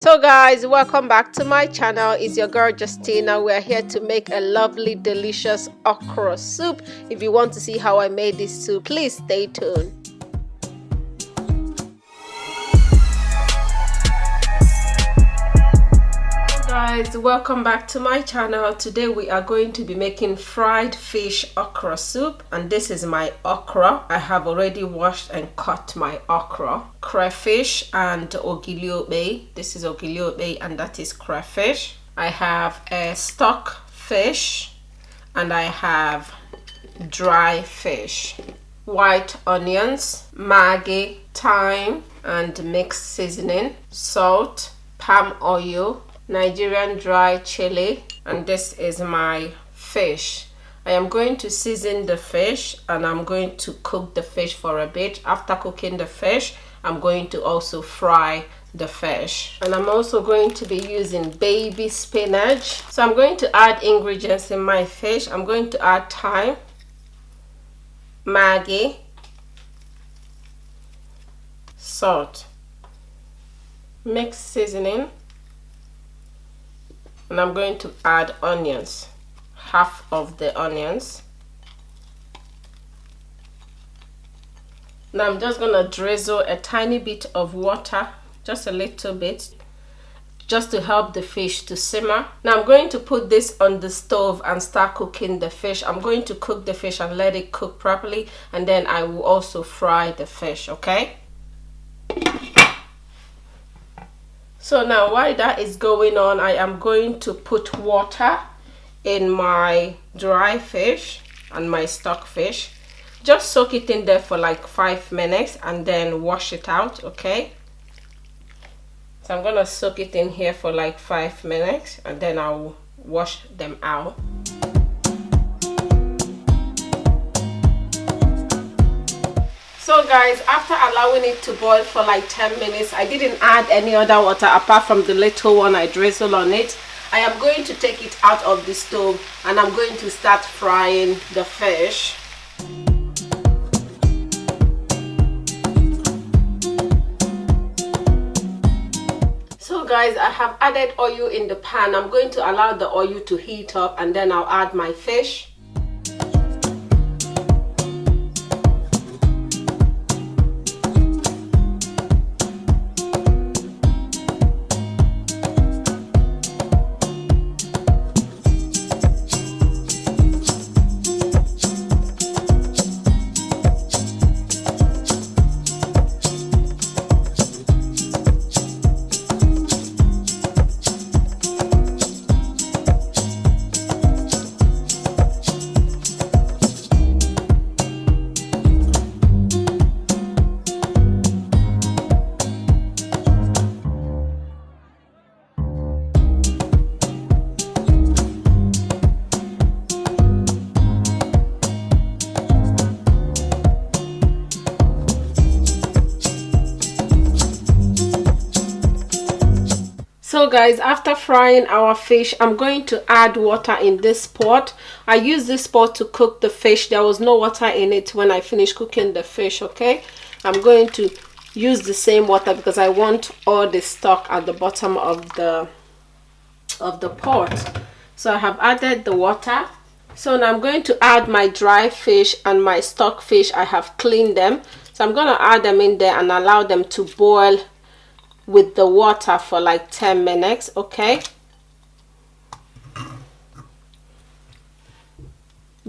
So guys, welcome back to my channel. It's your girl Justina. We're here to make a lovely delicious okra soup. If you want to see how I made this soup, please stay tuned. Guys, welcome back to my channel. Today we are going to be making fried fish okra soup, and this is my okra. I have already washed and cut my okra, crayfish and ogiliobe. This is ogiliobe and that is crayfish. I have a stock fish and I have dry fish, white onions, maggi, thyme and mixed seasoning, salt, palm oil, Nigerian dry chili, and this is my fish. I am going to season the fish and I'm going to cook the fish for a bit. After cooking the fish, I'm going to also fry the fish, and I'm also going to be using baby spinach. So I'm going to add ingredients in my fish. I'm going to add thyme, maggi, salt, mixed seasoning, and I'm going to add onions, half of the onions. Now I'm just going to drizzle a tiny bit of water, just a little bit, just to help the fish to simmer. Now I'm going to put this on the stove and start cooking the fish. I'm going to cook the fish and let it cook properly, and then I will also fry the fish, okay? So now while that is going on, I am going to put water in my dry fish and my stock fish. Just soak it in there for like 5 minutes and then wash it out, okay? So I'm gonna soak it in here for like 5 minutes and then I'll wash them out. So guys, after allowing it to boil for like 10 minutes, I didn't add any other water apart from the little one I drizzle on it. I am going to take it out of the stove and I'm going to start frying the fish. So guys, I have added oil in the pan. I'm going to allow the oil to heat up and then I'll add my fish. So guys, after frying our fish, I'm going to add water in this pot. I use this pot to cook the fish. There was no water in it when I finished cooking the fish, okay? I'm going to use the same water because I want all the stock at the bottom of the pot. So I have added the water. So now I'm going to add my dry fish and my stock fish. I have cleaned them. So I'm going to add them in there and allow them to boil with the water for like 10 minutes, okay?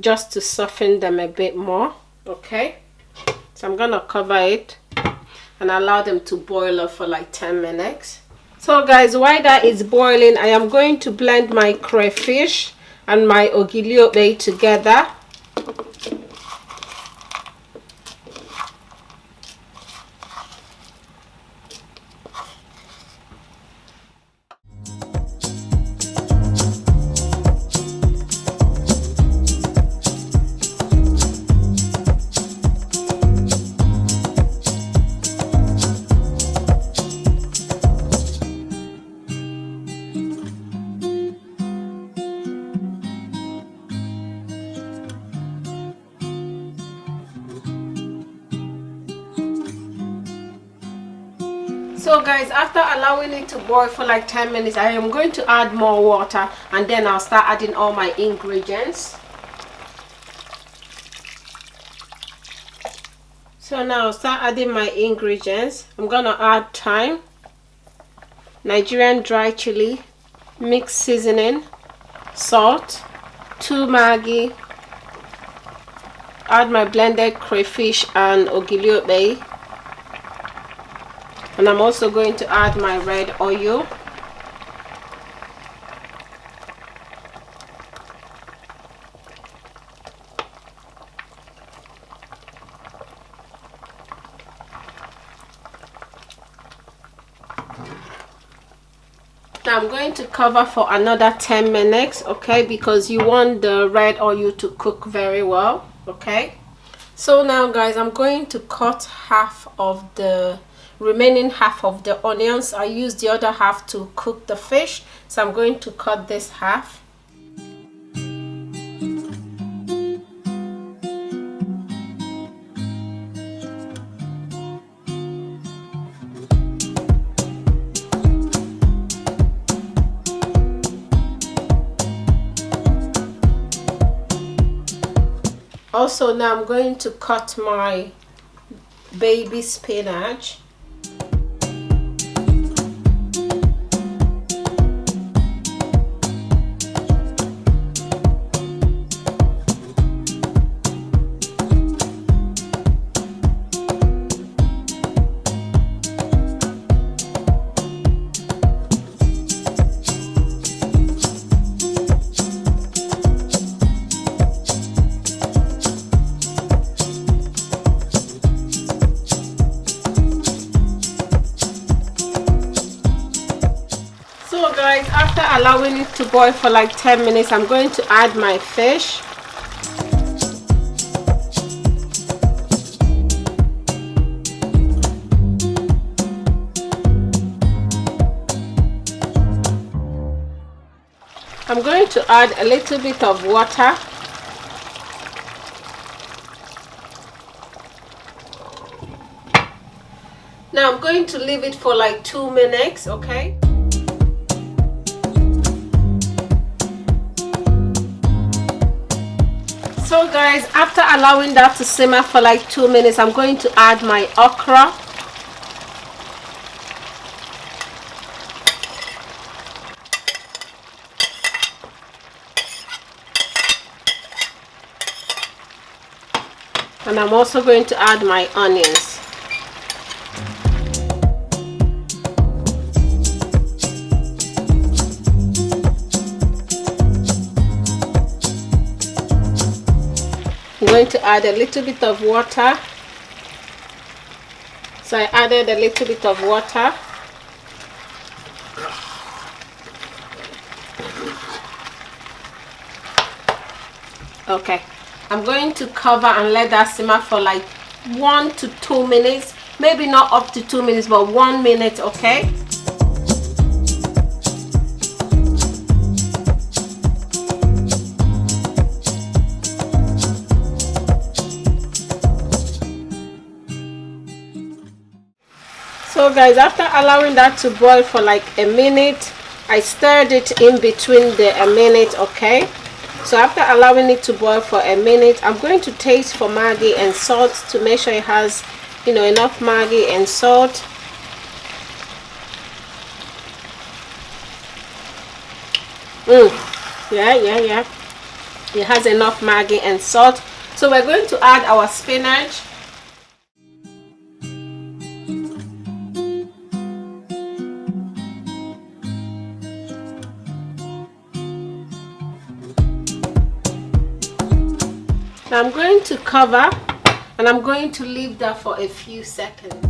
Just to soften them a bit more, okay? So I'm gonna cover it and allow them to boil up for like 10 minutes. So guys, while that is boiling, I am going to blend my crayfish and my ogiliobe together. So guys, after allowing it to boil for like 10 minutes, I am going to add more water, and then I'll start adding all my ingredients. So now I'll start adding my ingredients. I'm gonna add thyme, Nigerian dry chili, mixed seasoning, salt, 2 maggi, add my blended crayfish and ogiliobe, and I'm also going to add my red oil. Now I'm going to cover for another 10 minutes, okay, because you want the red oil to cook very well, okay. So now guys, I'm going to cut half of the remaining half of the onions. I use the other half to cook the fish, so I'm going to cut this half. Also now I'm going to cut my baby spinach. So guys, after allowing it to boil for like 10 minutes, I'm going to add my fish. I'm going to add a little bit of water. Now I'm going to leave it for like 2 minutes, okay? So guys, after allowing that to simmer for like 2 minutes, I'm going to add my okra. And I'm also going to add my onions. I'm going to add a little bit of water. So I added a little bit of water. Okay, I'm going to cover and let that simmer for like 1 to 2 minutes, maybe not up to 2 minutes, but 1 minute, okay? So guys, after allowing that to boil for like a minute, I stirred it in between a minute, okay? So after allowing it to boil for a minute, I'm going to taste for maggi and salt to make sure it has, you know, enough maggi and salt. Yeah. It has enough maggi and salt. So we're going to add our spinach. Now I'm going to cover and I'm going to leave that for a few seconds.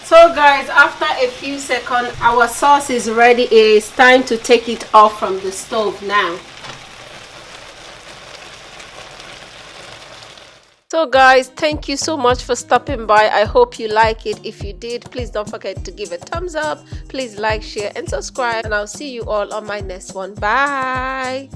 So guys, after a few seconds, our sauce is ready. It's time to take it off from the stove now. So guys, thank you so much for stopping by. I hope you like it. If you did, please don't forget to give a thumbs up. Please like, share and subscribe, and I'll see you all on my next one. Bye.